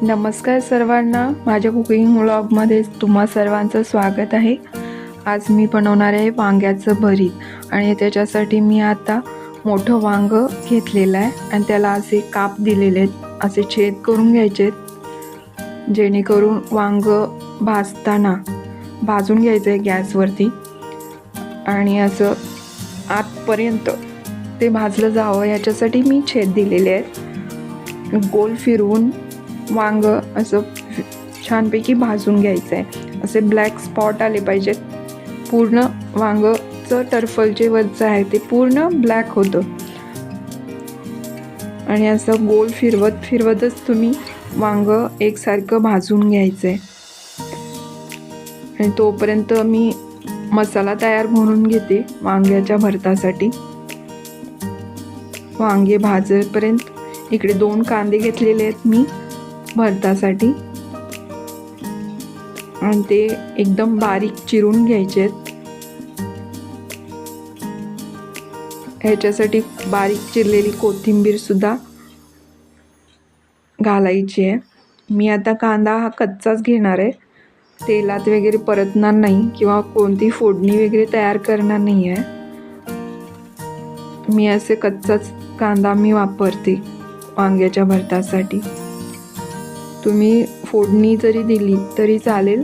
नमस्कार सर्वांना, माझ्या कुकिंग व्लॉगमध्ये तुम्हा सर्वांचं स्वागत आहे। आज मी बनवणार आहे वांग्याचं भरीत आणि त्याच्यासाठी मी आता मोठं वांग घेतलेलं आहे आणि त्याला असे काप दिलेले आहेत, असे छेद करून घ्यायचे जेणेकरून वांग भाजून घ्यायचं आहे गॅसवरती आणि असं आतपर्यंत ते भाजलं जावं याच्यासाठी मी छेद दिलेले आहेत। गोल फिरवून वांग असं छानपैकी भाजून घ्यायचं आहे, असे ब्लॅक स्पॉट आले पाहिजेत। पूर्ण वांगचं टर्फल जे वरचं आहे ते पूर्ण ब्लॅक होतं आणि असं गोल फिरवतच तुम्ही वांग एकसारखं भाजून घ्यायचं आहे। आणि तोपर्यंत मी मसाला तयार म्हणून घेते वांग्याच्या भरतासाठी। वांगे भाजेपर्यंत इकडे 2 कांदे घेतलेले आहेत मी भरतासाठी आणि ते एकदम बारीक चिरून घ्यायचे आहेत। ह्याच्यासाठी बारीक चिरलेली कोथिंबीर सुद्धा घालायची आहे। मी आता कांदा हा कच्चाच घेणार आहे, तेलात वगैरे परतणार नाही किंवा कोणती फोडणी वगैरे तयार करणार नाही आहे। मी असे कच्चाच कांदा मी वापरते वांग्याच्या भरतासाठी। तुम्ही फोडणी जरी दिली तरी चालेल,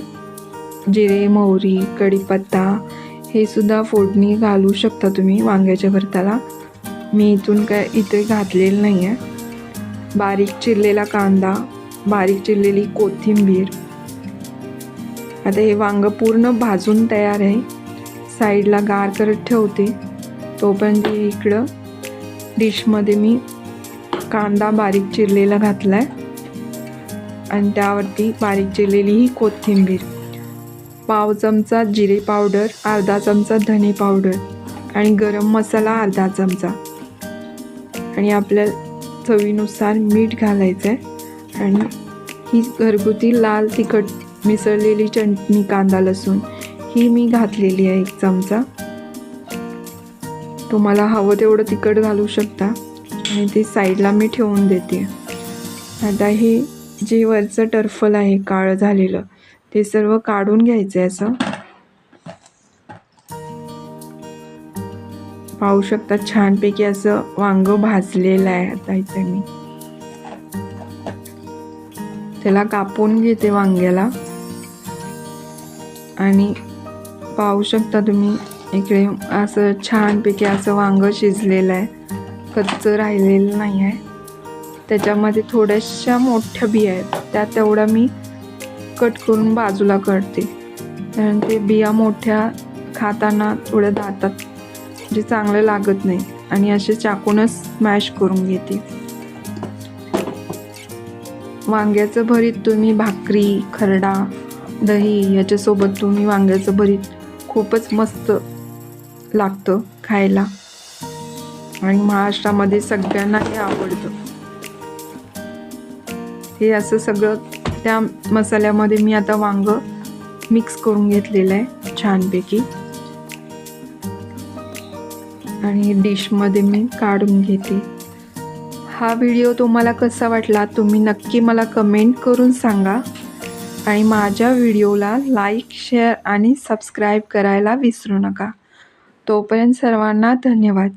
जिरे मोहरी कढीपत्ता हे सुद्धा फोडणी घालू शकता तुम्ही वांग्याच्या भरताला। मी इथे घातलेलं नाही आहे। बारीक चिरलेला कांदा, बारीक चिरलेली कोथिंबीर। आता हे वांग पूर्ण भाजून तयार आहे, साईडला गार करत ठेवते। तोपर्यंत इकडं डिशमध्ये मी कांदा बारीक चिरलेला घातलाय आणि त्यावरती बारीक चिरलेली ही कोथिंबीर, पाव चमचा जिरे पावडर, अर्धा चमचा धने पावडर आणि गरम मसाला अर्धा चमचा आणि आपल्या चवीनुसार मीठ घालायचं आहे। आणि ही घरगुती लाल तिखट मिसळलेली चटणी कांदा लसूण ही मी घातलेली आहे 1 चमचा। तुम्हाला हवं तेवढं तिखट घालू शकता आणि ते साईडला मी ठेवून देते। आता हे जे वरचं टर्फल आहे काळं झालेलं ते सर्व काढून घ्यायचं आहे। असं पाहू शकता छानपैकी असं वांग भाजलेलं आहे। आता इथे मी त्याला कापून घेते वांग्याला आणि पाहू शकता तुम्ही इकडे असं छानपैकी असं वांग शिजलेलं आहे, कच्चं राहिलेलं नाही आहे। त्याच्यामध्ये थोड्याशा मोठ्या बिया आहेत, त्या तेवढ्या मी कट करून बाजूला काढते, कारण ते बिया मोठ्या खाताना थोड्या दातात म्हणजे चांगलं लागत नाही आणि असे चाकूनच स्मॅश करून घेते। वांग्याचं भरीत तुम्ही भाकरी, खरडा, दही याच्यासोबत तुम्ही वांग्याचं भरीत खूपच मस्त लागतं खायला आणि महाराष्ट्रामध्ये सगळ्यांना हे आवडतं। हे असं सगळं त्या मसाल्यामध्ये मी आता वांग मिक्स करून घेतलेलं आहे छानपैकी आणि डिशमध्ये मी काढून घेते। हा व्हिडिओ तुम्हाला कसा वाटला तुम्ही नक्की मला कमेंट करून सांगा आणि माझ्या व्हिडिओला लाईक, शेअर आणि सबस्क्राईब करायला विसरू नका। तोपर्यंत सर्वांना धन्यवाद।